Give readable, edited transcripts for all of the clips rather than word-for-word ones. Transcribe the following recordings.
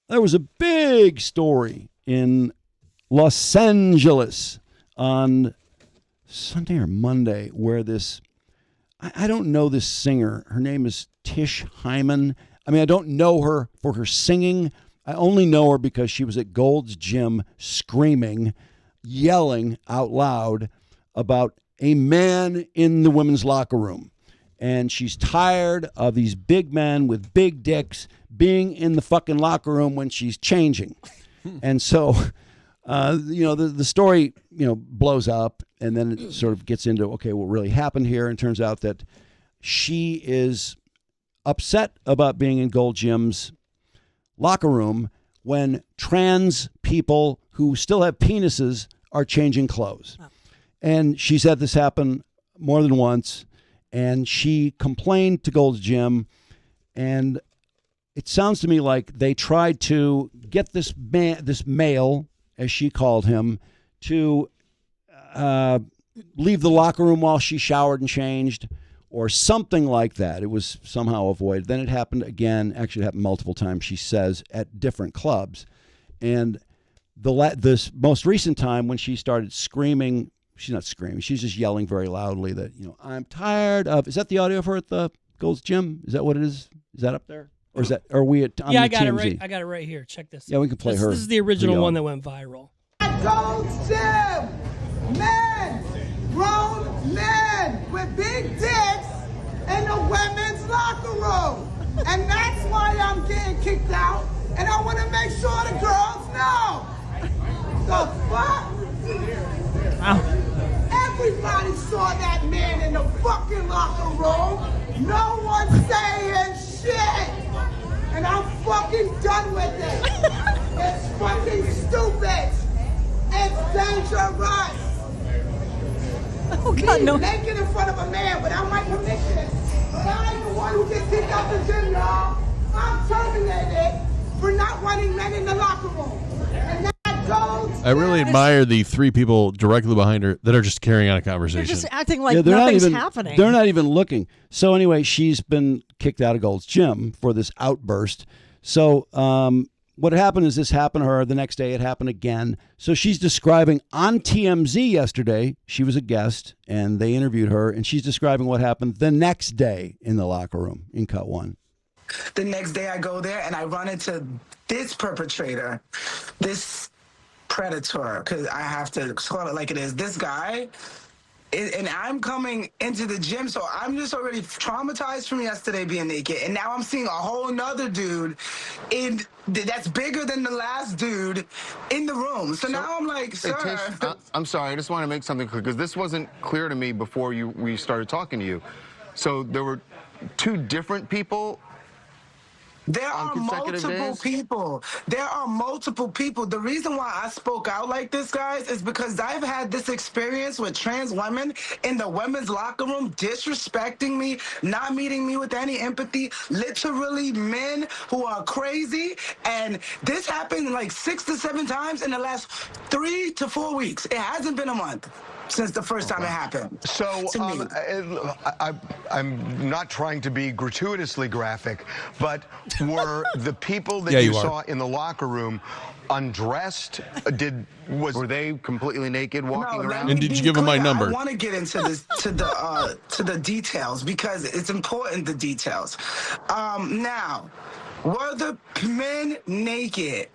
There was a big story in Los Angeles on Sunday or Monday where this, I don't know this singer. Her name is Tish Hyman. I mean, I don't know her for her singing. I only know her because she was at Gold's Gym screaming, yelling out loud about a man in the women's locker room. And she's tired of these big men with big dicks being in the fucking locker room when she's changing. And so, the story, blows up, and then it sort of gets into, okay, what really happened here? And it turns out that she is upset about being in Gold Gym's locker room when trans people who still have penises are changing clothes. Oh. And she's had this happen more than once, and she complained to Gold's Gym, and it sounds to me like they tried to get this male, as she called him, to leave the locker room while she showered and changed, or something like that. It was somehow avoided. Then it happened again. Actually, it happened multiple times, she says, at different clubs. And this most recent time when she started screaming, she's not screaming, she's just yelling very loudly that, I'm tired of, is that the audio of her at the Gold's Gym? Is that what it is? Is that up there? Or is that, are we at on I the got TMZ? it right. I got it right here. Check this. Yeah, we can play her. This is the original one that went viral. Gold's Gym, men, grown men with big dicks in the women's locker room. And that's why I'm getting kicked out. And I want to make sure the girls know. The fuck? Everybody saw that man in the fucking locker room. No one saying shit. And I'm fucking done with it. It's fucking stupid. It's dangerous. Oh God, no. Naked in front of a man without my permission. But I ain't the one who gets kicked out the gym, y'all. I'm terminated for not wanting men in the locker room. And that goes. I really admire the three people directly behind her that are just carrying on a conversation. They're just acting like nothing's happening. They're not even looking. So anyway, she's been kicked out of Gold's Gym for this outburst. So what happened is this happened to her. The next day it happened again. So she's describing on TMZ yesterday, she was a guest and they interviewed her, and she's describing what happened the next day in the locker room in Cut 1. The next day I go there and I run into this perpetrator, this predator, because I have to call it like it is. This guy, and I'm coming into the gym, so I'm just already traumatized from yesterday being naked, and now I'm seeing a whole nother dude that's bigger than the last dude in the room. So now I'm like, sir. Hey, I'm sorry, I just want to make something clear, because this wasn't clear to me before we started talking to you. So there were two different people. There are multiple people. There are multiple people. The reason why I spoke out like this, guys, is because I've had this experience with trans women in the women's locker room disrespecting me, not meeting me with any empathy, literally men who are crazy. And this happened like 6 to 7 times in the last 3 to 4 weeks. It hasn't been a month since the first time it happened. So I'm not trying to be gratuitously graphic, but were the people that you saw in the locker room undressed? Were they completely naked walking around? And did you give them my number? I want to get into this to the details because it's important, the details. Now, were the men naked?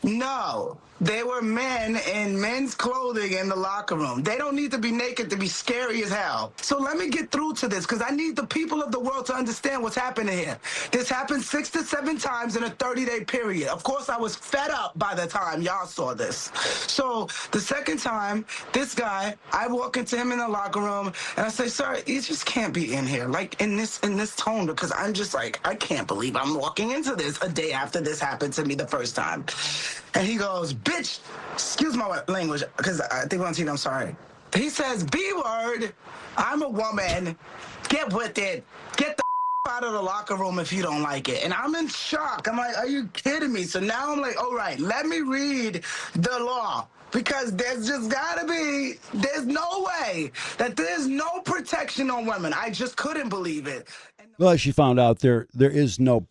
No. They were men in men's clothing in the locker room. They don't need to be naked to be scary as hell. So let me get through to this because I need the people of the world to understand what's happening here. This happened 6 to 7 times in a 30-day period. Of course, I was fed up by the time y'all saw this. So the second time, this guy, I walk into him in the locker room and I say, sir, you just can't be in here, like in this tone, because I'm just like, I can't believe I'm walking into this a day after this happened to me the first time. And he goes, bitch, excuse my language, because I think we're on TV, I'm sorry. He says, B-word, I'm a woman, get with it, get the out of the locker room if you don't like it. And I'm in shock. I'm like, are you kidding me? So now I'm like, all right, let me read the law. Because there's just gotta be, there's no way that there's no protection on women. I just couldn't believe it. Well, as she found out, there is no,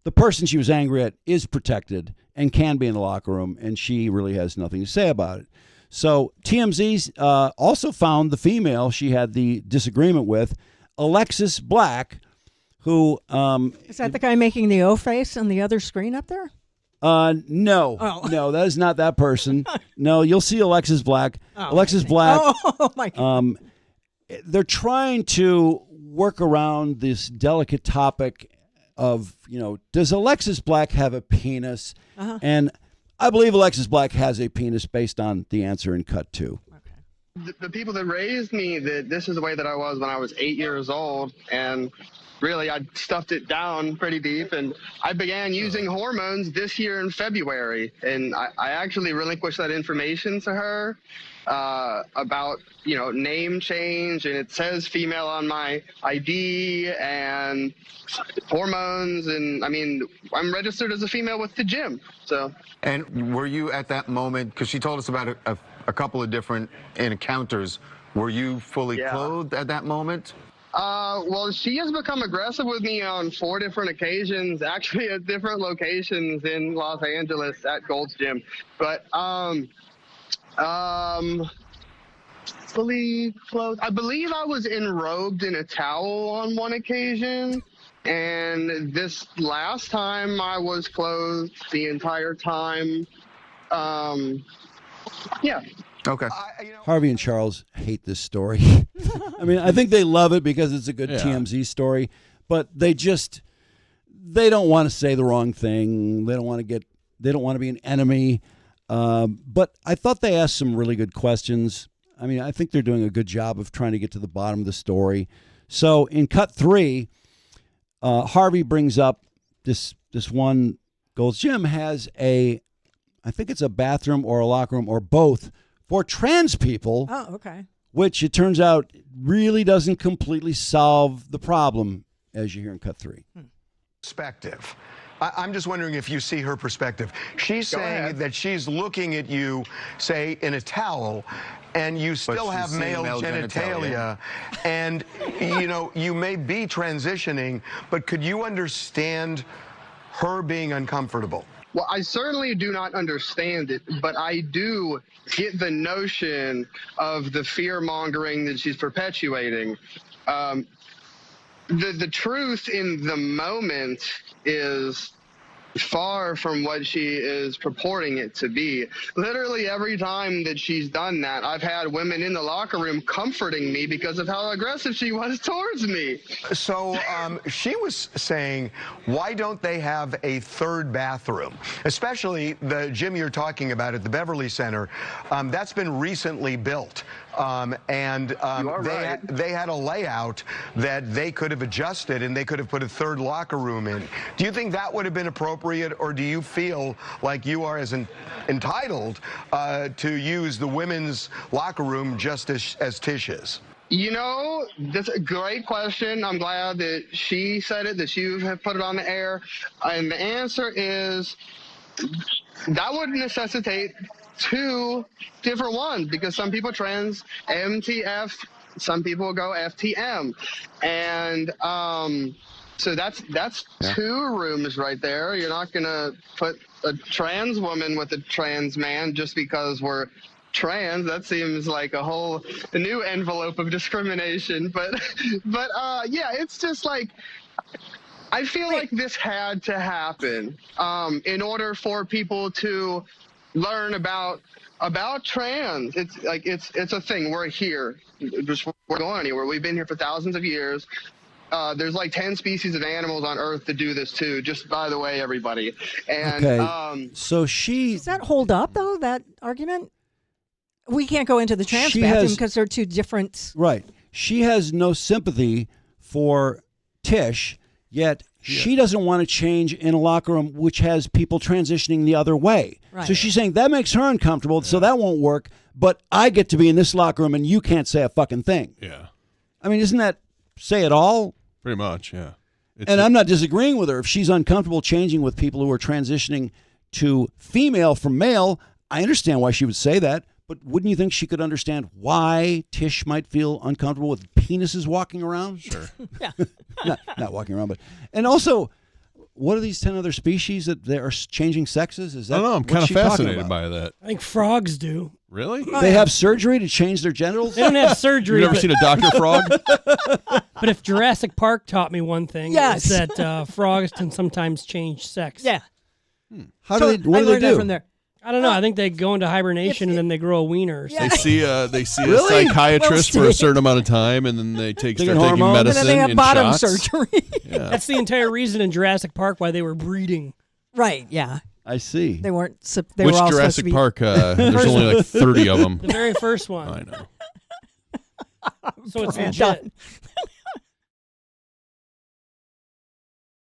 the person she was angry at is protected and can be in the locker room, and she really has nothing to say about it. So TMZ also found the female she had the disagreement with, Alexis Black, who is that the guy making the O face on the other screen up there? No, no, that is not that person. No, you'll see Alexis Black. Alexis Black. Oh my God. They're trying to work around this delicate topic of, does Alexis Black have a penis? And I believe Alexis Black has a penis based on the answer in cut 2. The people that raised me, that this is the way that I was when I was 8 years old, and really I stuffed it down pretty deep, and I began using hormones this year in February, and I actually relinquished that information to her about name change, and it says female on my ID and hormones, and I mean I'm registered as a female with the gym. So. And were you at that moment, because she told us about a couple of different encounters, were you fully clothed at that moment? Well, she has become aggressive with me on 4 different occasions, actually at different locations in Los Angeles at Gold's Gym. But fully clothed. I believe I was enrobed in a towel on one occasion. And this last time I was clothed the entire time. Yeah. Okay. Harvey and Charles hate this story. I mean, I think they love it because it's a good TMZ story, but they don't want to say the wrong thing. They don't want to be an enemy. But I thought they asked some really good questions. I mean, I think they're doing a good job of trying to get to the bottom of the story. So in cut 3, Harvey brings up this one. Gold's Gym has I think it's a bathroom or a locker room or both for trans people. Oh, okay. Which it turns out really doesn't completely solve the problem, as you hear in cut 3. Perspective. I'm just wondering if you see her perspective. She's saying that she's looking at you, say, in a towel, and you still have male genitalia, and, you may be transitioning, but could you understand her being uncomfortable? Well, I certainly do not understand it, but I do get the notion of the fear-mongering that she's perpetuating. The truth in the moment is far from what she is purporting it to be. Literally every time that she's done that, I've had women in the locker room comforting me because of how aggressive she was towards me. So she was saying, why don't they have a third bathroom? Especially the gym you're talking about at the Beverly Center. That's been recently built. They had a layout that they could have adjusted, and they could have put a third locker room in. Do you think that would have been appropriate, or do you feel like you are as entitled to use the women's locker room just as Tish is? That's a great question. I'm glad that she said it, that you have put it on the air. And the answer is that would necessitate 2 different ones, because some people trans MTF, some people go FTM, and so that's 2 rooms right there. You're not gonna put a trans woman with a trans man just because we're trans. That seems like a new envelope of discrimination. But yeah, it's just like, I feel like this had to happen in order for people to learn about trans. It's like it's a thing. We're here. We're going anywhere. We've been here for thousands of years. There's like 10 species of animals on Earth that do this too. Just by the way, everybody. And so does that hold up though? That argument? We can't go into the trans bathroom because they're 2 different. Right. She has no sympathy for Tish, yet she doesn't want to change in a locker room which has people transitioning the other way. Right. So she's saying that makes her uncomfortable, so that won't work, but I get to be in this locker room and you can't say a fucking thing. Yeah. I mean, isn't that say it all? Pretty much, yeah. I'm not disagreeing with her. If she's uncomfortable changing with people who are transitioning to female from male, I understand why she would say that. But wouldn't you think she could understand why Tish might feel uncomfortable with penises walking around? Sure. Yeah. not walking around, but. And also, what are these 10 other species that they are changing sexes? Is that? I don't know. I'm what's kind of she talking fascinated about? by that. I think frogs do. Really? They have surgery to change their genitals? They don't have surgery. You never seen a Dr. Frog? But if Jurassic Park taught me one thing, Yes. it's that frogs can sometimes change sex. Yeah. How So do they? What I do they learned that do? from there. I don't know. I think they go into hibernation and then they grow a wiener. Or Yeah. something. They see Really? a psychiatrist for a Well, certain amount of time, and then they Taking start taking hormones? And then medicine And then they have and bottom shots. surgery. Yeah. That's the entire reason in Jurassic Park why they were breeding. Right. Yeah. I see. They weren't. They Which were all supposed to Jurassic be. Park? There's only like 30 of them. The very first one. I know. So it's Brand legit. done.